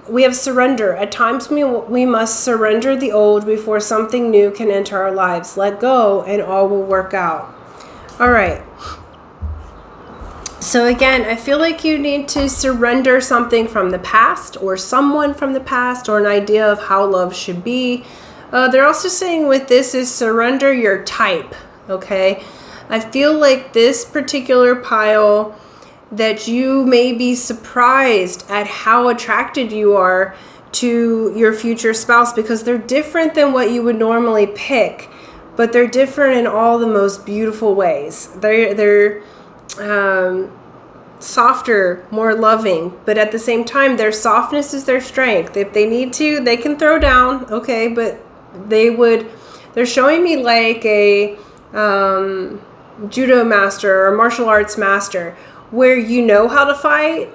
We have surrender. At times we must surrender the old before something new can enter our lives. Let go and all will work out. All right. So again, I feel like you need to surrender something from the past, or someone from the past, or an idea of how love should be. They're also saying with this is surrender your type, okay? I feel like this particular pile, that you may be surprised at how attracted you are to your future spouse, because they're different than what you would normally pick, but they're different in all the most beautiful ways. They're softer, more loving, but at the same time, their softness is their strength. If they need to, they can throw down, okay, but they're showing me like a judo master or martial arts master, where you know how to fight,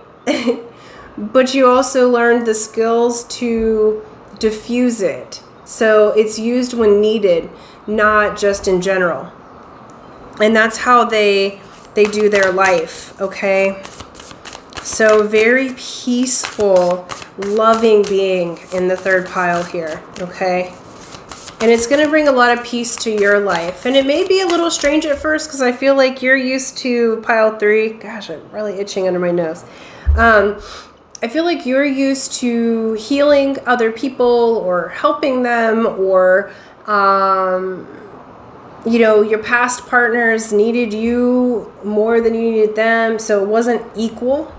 but you also learned the skills to diffuse it. So it's used when needed, not just in general. And that's how they do their life, okay? So very peaceful, loving being in the third pile here, okay? And it's going to bring a lot of peace to your life. And it may be a little strange at first, because I feel like you're used to pile 3. Gosh, I'm really itching under my nose. I feel like you're used to healing other people or helping them, or you know, your past partners needed you more than you needed them, so it wasn't equal.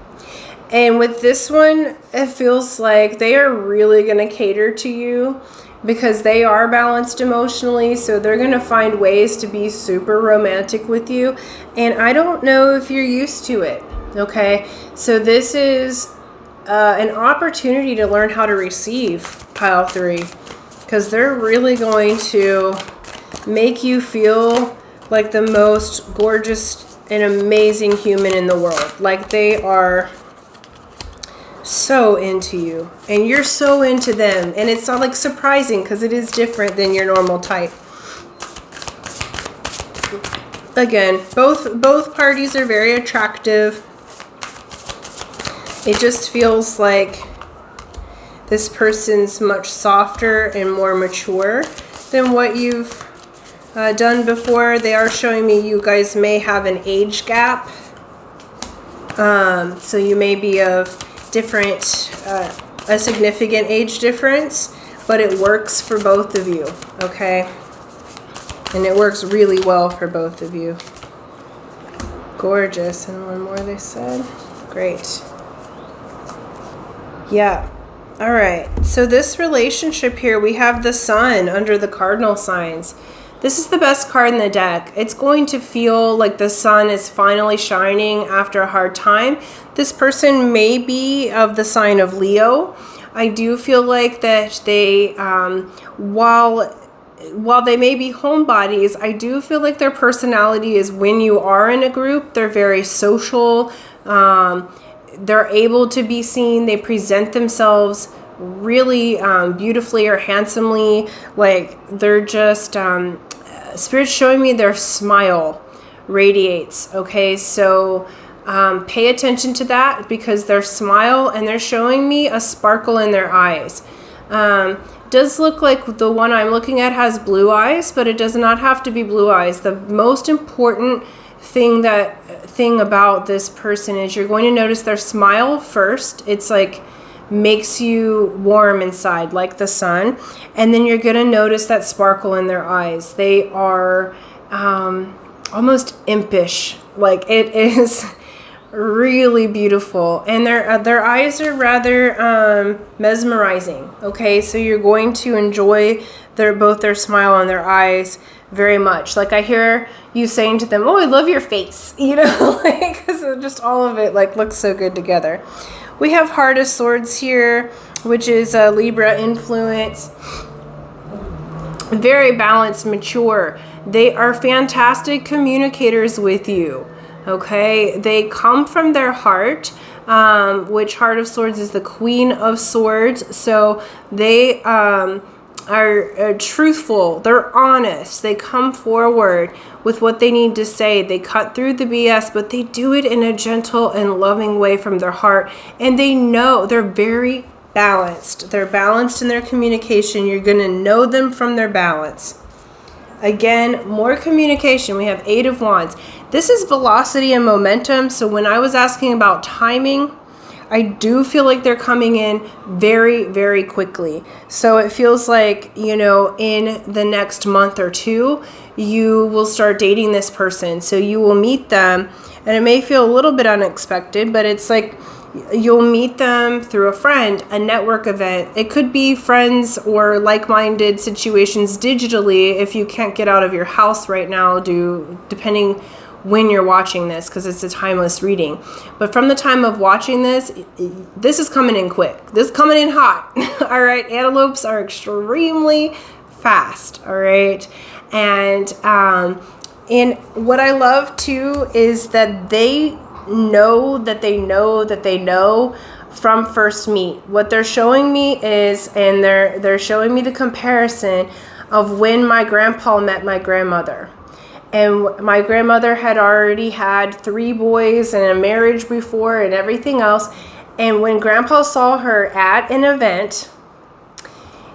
And with this one, it feels like they are really going to cater to you, because they are balanced emotionally, so they're going to find ways to be super romantic with you. And I don't know if you're used to it. Okay, so this is an opportunity to learn how to receive, pile 3, because they're really going to make you feel like the most gorgeous and amazing human in the world. Like they are so into you and you're so into them, and it's not like surprising because it is different than your normal type. Again, both parties are very attractive. It just feels like this person's much softer and more mature than what you've done before. They are showing me you guys may have an age gap. So you may be of different, a significant age difference, but it works for both of you, okay? And it works really well for both of you. Gorgeous. And one more they said. Great. Yeah. All right. So this relationship here, we have the sun under the cardinal signs. This is the best card in the deck. It's going to feel like the sun is finally shining after a hard time. This person may be of the sign of Leo. I do feel like that they, while they may be homebodies, I do feel like their personality is, when you are in a group, they're very social. They're able to be seen. They present themselves really beautifully or handsomely. Like they're just, Spirit's showing me their smile radiates. Okay, so pay attention to that, because their smile, and they're showing me a sparkle in their eyes. Does look like the one I'm looking at has blue eyes, but it does not have to be blue eyes. The most important thing about this person is you're going to notice their smile first. It's like makes you warm inside like the sun, and then you're going to notice that sparkle in their eyes. They are almost impish. Like it is really beautiful, and their eyes are rather mesmerizing. Okay, so you're going to enjoy both their smile and their eyes very much. Like I hear you saying to them, "Oh, I love your face," you know, like, because just all of it like looks so good together. We have Heart of Swords here, which is a Libra influence. Very balanced, mature. They are fantastic communicators with you. Okay, they come from their heart, which Heart of Swords is the Queen of Swords. So they are truthful. They're honest. They come forward with what they need to say. They cut through the BS, but they do it in a gentle and loving way from their heart. And they know they're very balanced. They're balanced in their communication. You're going to know them from their balance. Again, more communication. We have 8 of Wands. This is velocity and momentum. So when I was asking about timing, I do feel like they're coming in very, very quickly. So it feels like, you know, in the next month or 2, you will start dating this person. So you will meet them, and it may feel a little bit unexpected, but it's like you'll meet them through a friend, a network event. It could be friends or like-minded situations digitally if you can't get out of your house right now, depending when you're watching this, because it's a timeless reading. But from the time of watching this is coming in quick. This is coming in hot. All right, antelopes are extremely fast. All right, and what I love too is that they know that they know that they know from first meet. What they're showing me is, and they're showing me the comparison of when my grandpa met my grandmother. And my grandmother had already had 3 boys and a marriage before and everything else. And when Grandpa saw her at an event,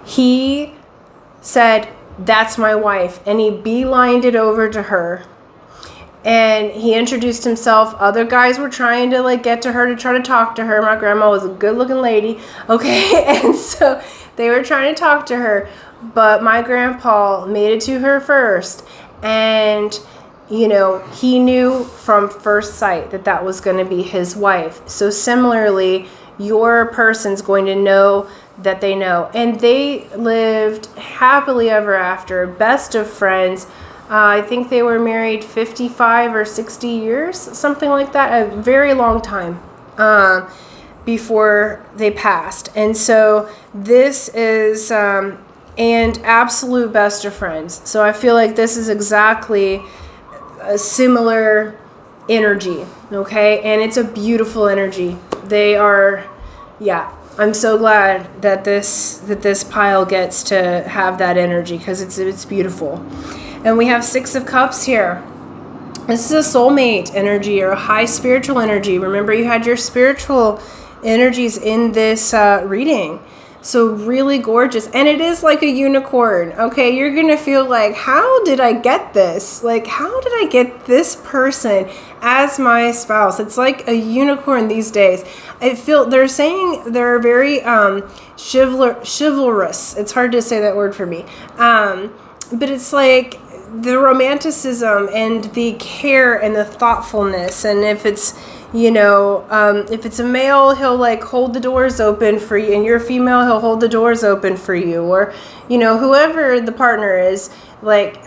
he said, "That's my wife." And he beelined it over to her. And he introduced himself. Other guys were trying to like get to her to try to talk to her. My grandma was a good looking lady. Okay. And so they were trying to talk to her. But my grandpa made it to her first. And, you know, he knew from first sight that that was going to be his wife. So similarly, your person's going to know that they know. And they lived happily ever after, best of friends. I think they were married 55 or 60 years, something like that, a very long time before they passed. And so this is, and absolute best of friends. So I feel like this is exactly a similar energy, okay? And it's a beautiful energy. They are, yeah. I'm so glad that this pile gets to have that energy, because it's beautiful. And we have Six of Cups here. This is a soulmate energy or a high spiritual energy. Remember, you had your spiritual energies in this reading. So really gorgeous. And it is like a unicorn. Okay, you're going to feel like, how did I get this? Like, how did I get this person as my spouse? It's like a unicorn these days. I feel they're saying they're very chivalrous. It's hard to say that word for me. But it's like the romanticism and the care and the thoughtfulness. And if it's, you know, if it's a male, he'll like hold the doors open for you, and you're a female, he'll hold the doors open for you, or, you know, whoever the partner is, like,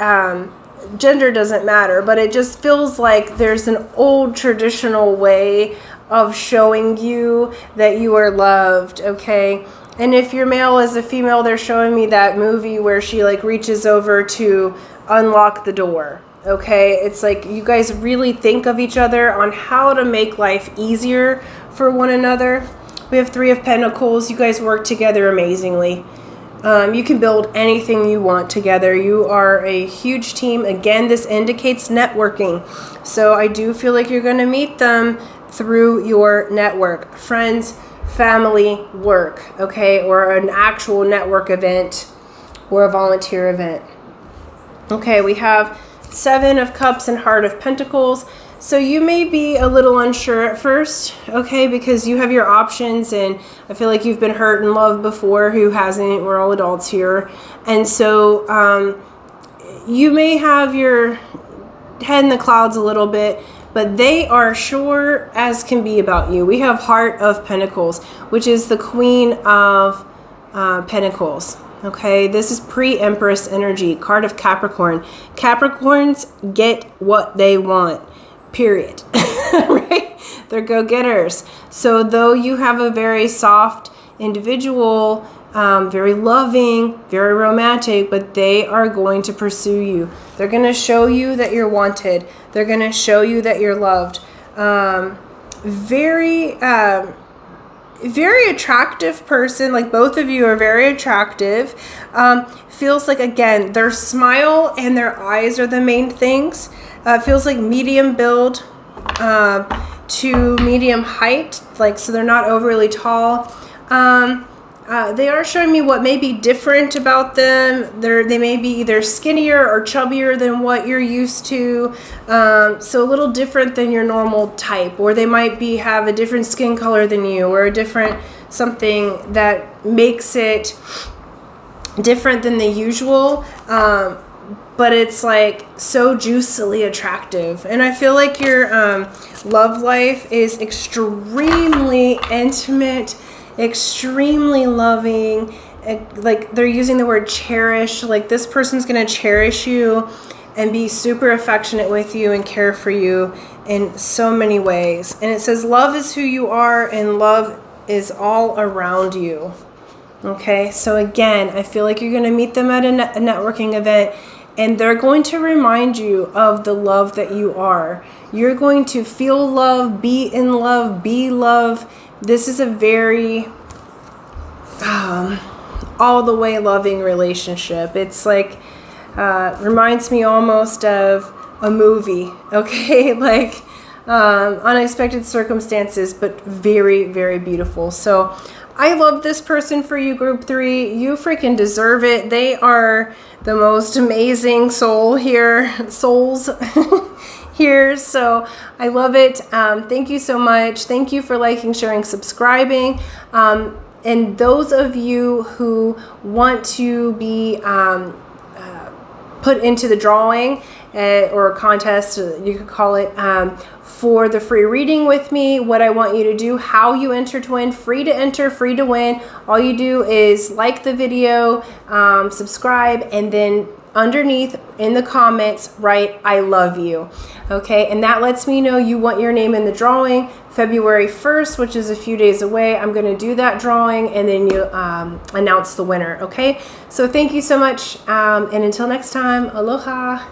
gender doesn't matter, but it just feels like there's an old traditional way of showing you that you are loved, okay? And if you're male as a female, they're showing me that movie where she like reaches over to unlock the door. Okay, it's like you guys really think of each other on how to make life easier for one another. We have Three of Pentacles. You guys work together amazingly. You can build anything you want together. You are a huge team. Again, this indicates networking. So I do feel like you're going to meet them through your network. Friends, family, work, okay, or an actual network event or a volunteer event. Okay, we have Seven of Cups and Heart of Pentacles. So you may be a little unsure at first, okay, because you have your options, and I feel like you've been hurt and loved before. Who hasn't? We're all adults here. And so you may have your head in the clouds a little bit, but they are sure as can be about you. We have Heart of Pentacles, which is the Queen of Pentacles. Okay, this is pre-Empress energy, card of Capricorn. Capricorns get what they want, period. Right? They're go-getters. So though you have a very soft individual, very loving, very romantic, but they are going to pursue you. They're going to show you that you're wanted. They're going to show you that you're loved. Very attractive person, like both of you are very attractive. Feels like, again, their smile and their eyes are the main things. Feels like medium build to medium height, like, so they're not overly tall. They are showing me what may be different about them. They may be either skinnier or chubbier than what you're used to. So a little different than your normal type, or they might have a different skin color than you, or a different something that makes it different than the usual. But it's like so juicily attractive. And I feel like your love life is extremely intimate, extremely loving. Like, they're using the word cherish. Like, this person's going to cherish you and be super affectionate with you and care for you in so many ways. And it says love is who you are, and love is all around you. Okay, so again, I feel like you're going to meet them at a networking event, and they're going to remind you of the love that you are. You're going to feel love, be in love, be love. This is a very all the way loving relationship. It's like, reminds me almost of a movie, okay? Like, unexpected circumstances, but very, very beautiful. So I love this person for you, group 3. You freaking deserve it. They are the most amazing souls here. So I love it. Thank you so much. Thank you for liking, sharing, subscribing. And those of you who want to be put into the drawing or a contest, you could call it, for the free reading with me, what I want you to do, how you enter to win, free to enter, free to win. All you do is like the video, subscribe, and then underneath in the comments, write "I love you." Okay, and that lets me know you want your name in the drawing. February 1st, which is a few days away, I'm going to do that drawing, and then you announce the winner. Okay, so thank you so much, and until next time, aloha.